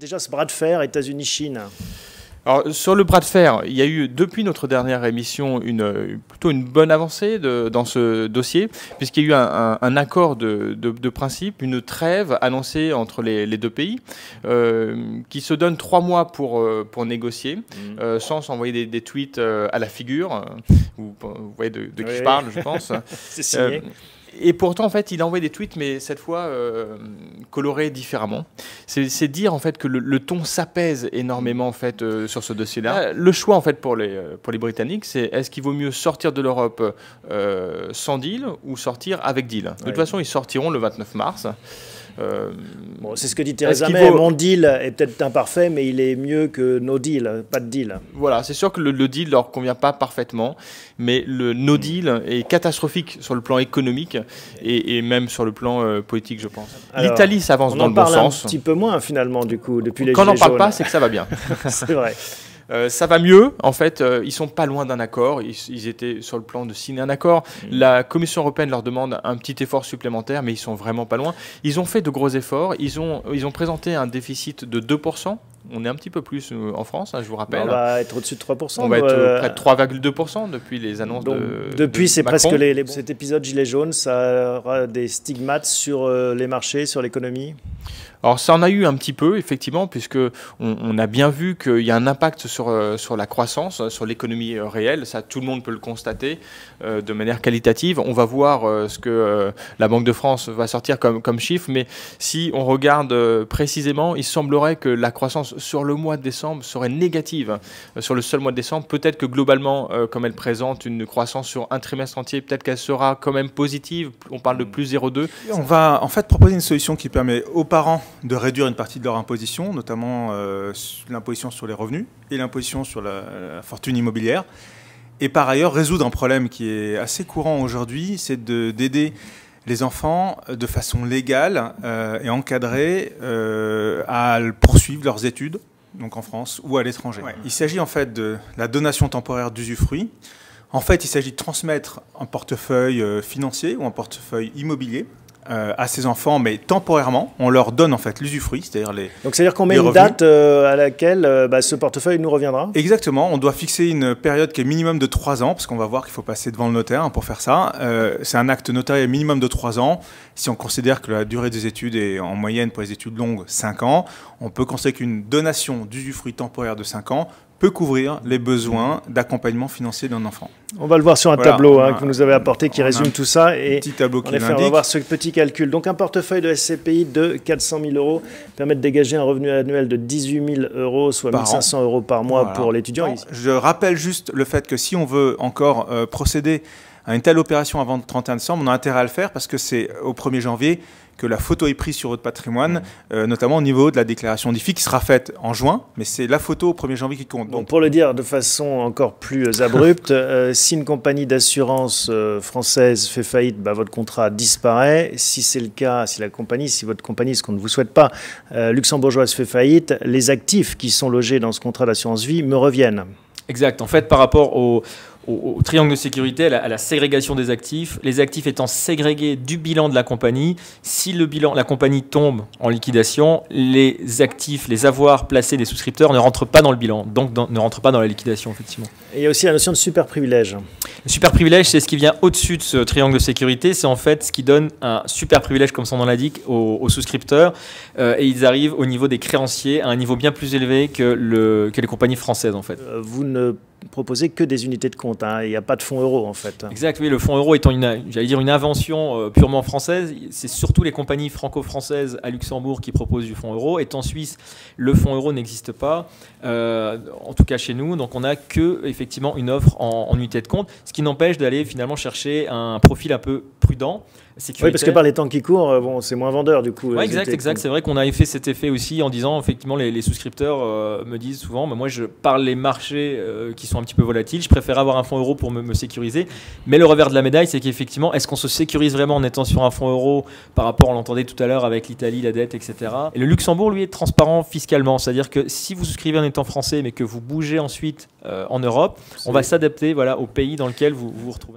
Déjà, ce bras de fer États-Unis-Chine. Alors, sur le bras de fer, il y a eu, depuis notre dernière émission, plutôt une bonne avancée dans ce dossier, puisqu'il y a eu un accord de principe, une trêve annoncée entre les deux pays, qui se donne 3 mois pour négocier, sans s'envoyer des tweets à la figure. Vous voyez de qui je parle, je pense. C'est signé. Et pourtant, en fait, il a envoyé des tweets, mais cette fois colorés différemment. C'est dire en fait que le ton s'apaise énormément en fait sur ce dossier-là. Le choix en fait pour les Britanniques, c'est est-ce qu'il vaut mieux sortir de l'Europe sans deal ou sortir avec deal. De toute façon, ils sortiront le 29 mars. Bon, c'est ce que dit Theresa May. Mon deal est peut-être imparfait, mais il est mieux que no deal, pas de deal. Voilà, c'est sûr que le deal ne leur convient pas parfaitement, mais le no deal est catastrophique sur le plan économique et même sur le plan politique, je pense. L'Italie s'avance dans le bon sens. On en parle un petit peu moins finalement, du coup, depuis les Quand on Gilets n'en parle jaunes. pas, c'est que ça va bien. C'est vrai. Ça va mieux, en fait, ils sont pas loin d'un accord, ils étaient sur le plan de signer un accord, la Commission européenne leur demande un petit effort supplémentaire, mais ils sont vraiment pas loin. Ils ont fait de gros efforts, ils ont présenté un déficit de 2%, on est un petit peu plus en France, hein, je vous rappelle. On va être au-dessus de 3%. On va être près de 3,2% depuis les annonces depuis, c'est Macron. presque cet épisode Gilets jaunes, ça aura des stigmates sur les marchés, sur l'économie. Alors ça en a eu un petit peu, effectivement, puisque on a bien vu qu'il y a un impact sur la croissance, sur l'économie réelle. Ça, tout le monde peut le constater de manière qualitative. On va voir ce que la Banque de France va sortir comme chiffre, mais si on regarde précisément, il semblerait que la croissance sur le mois de décembre serait négative. Sur le seul mois de décembre, peut-être que globalement, comme elle présente une croissance sur un trimestre entier, peut-être qu'elle sera quand même positive. On parle de plus 0,2. On va en fait proposer une solution qui permet aux parents de réduire une partie de leur imposition, notamment l'imposition sur les revenus et l'imposition sur la fortune immobilière. Et par ailleurs, résoudre un problème qui est assez courant aujourd'hui, c'est d'aider les enfants de façon légale et encadrée à poursuivre leurs études, donc en France ou à l'étranger. Ouais. Il s'agit en fait de la donation temporaire d'usufruit. En fait, il s'agit de transmettre un portefeuille financier ou un portefeuille immobilier à ces enfants, mais temporairement, on leur donne en fait l'usufruit, c'est-à-dire les. Donc c'est-à-dire qu'on met une date à laquelle ce portefeuille nous reviendra. Exactement, on doit fixer une période qui est minimum de 3 ans, parce qu'on va voir qu'il faut passer devant le notaire pour faire ça. C'est un acte notarié minimum de 3 ans. Si on considère que la durée des études est en moyenne pour les études longues 5 ans, on peut considérer qu'une donation d'usufruit temporaire de 5 ans peut couvrir les besoins d'accompagnement financier d'un enfant. On va le voir sur un tableau que vous nous avez apporté qui résume tout ça. Et petit tableau qui l'indique. On va voir ce petit calcul. Donc un portefeuille de SCPI de 400 000 euros permet de dégager un revenu annuel de 18 000 euros, soit 1 500 euros par mois pour l'étudiant. Je rappelle juste le fait que si on veut encore procéder à une telle opération avant le 31 décembre, on a intérêt à le faire parce que c'est au 1er janvier que la photo est prise sur votre patrimoine, notamment au niveau de la déclaration d'IFI qui sera faite en juin, mais c'est la photo au 1er janvier qui compte. Donc, pour le dire de façon encore plus abrupte, si une compagnie d'assurance française fait faillite, votre contrat disparaît. Si c'est le cas, si votre compagnie, ce qu'on ne vous souhaite pas, luxembourgeoise fait faillite, les actifs qui sont logés dans ce contrat d'assurance vie me reviennent. Exact. En fait, par rapport au triangle de sécurité, à la ségrégation des actifs, les actifs étant ségrégés du bilan de la compagnie, si la compagnie tombe en liquidation, les actifs, les avoirs placés des souscripteurs ne rentrent pas dans le bilan, donc ne rentrent pas dans la liquidation, effectivement. Et il y a aussi la notion de super privilège. Le super privilège, c'est ce qui vient au-dessus de ce triangle de sécurité, c'est en fait ce qui donne un super privilège, comme son nom l'indique, aux souscripteurs, et ils arrivent au niveau des créanciers à un niveau bien plus élevé que les compagnies françaises, en fait. Vous ne proposez que des unités de compte, il n'y a pas de fonds euro en fait. Exact, oui, le fonds euro étant une invention purement française, c'est surtout les compagnies franco-françaises à Luxembourg qui proposent du fonds euro. Étant suisse, le fonds euro n'existe pas, en tout cas chez nous, donc on n'a que effectivement une offre en unité de compte, ce qui n'empêche d'aller finalement chercher un profil un peu prudent. Oui, parce que par les temps qui courent, c'est moins vendeur du coup. Oui, exact. C'est vrai qu'on avait fait cet effet aussi en disant, effectivement, les souscripteurs me disent souvent, moi je parle les marchés qui sont un petit peu volatiles, je préfère avoir un fonds euro pour me sécuriser. Mais le revers de la médaille, c'est qu'effectivement, est-ce qu'on se sécurise vraiment en étant sur un fonds euro par rapport, on l'entendait tout à l'heure avec l'Italie, la dette, etc. Et le Luxembourg, lui, est transparent fiscalement. C'est-à-dire que si vous souscrivez en étant français, mais que vous bougez ensuite en Europe, on va s'adapter au pays dans lequel vous vous retrouvez.